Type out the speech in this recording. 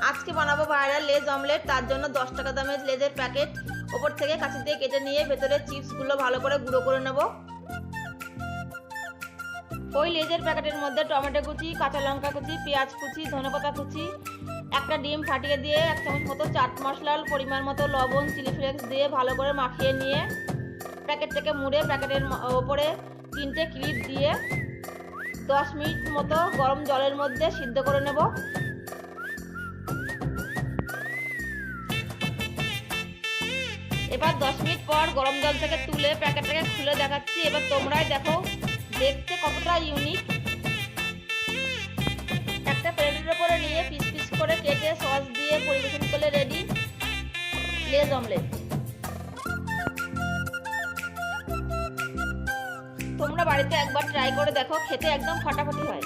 আজকে বানাবো ভাইরাল লেজ অমলেট। তার জন্য 10 টাকা দামের লেজের প্যাকেট ওপর থেকে কাঁচি দিয়ে কেটে নিয়ে ভেতরে চিপসগুলো ভালো করে গুঁড়ো করে নেব। ওই লেজের প্যাকেটের মধ্যে টমেটো কুচি, কাঁচা লঙ্কা কুচি, পেঁয়াজ কুচি, ধনেপাতা কুচি, একটা ডিম ফাটিয়ে দিয়ে 1 চামচ মতো চাট মশলা, পরিমাণ মতো লবণ, চিলি ফ্লেক্স দিয়ে ভালো করে মাখিয়ে নিয়ে প্যাকেটটাকে মুড়ে প্যাকেটের ওপরে 3টে ক্লিপ দিয়ে 10 মিনিট মতো গরম জলের মধ্যে সিদ্ধ করে নেব। এবার 10 মিনিট পর গরম জল থেকে তুলে প্যাকেটটাকে খুলে দেখাচ্ছি। এবার তোমরাই দেখো দেখতে কতটা ইউনিক। একটা প্লেটের উপরে নিয়ে পিস পিস করে কেটে সস দিয়ে পরিবেশন করলে রেডি লেজ অমলেট। তোমরা বাড়িতে একবার ট্রাই করে দেখো, খেতে একদম ফাটাফাটি হয়।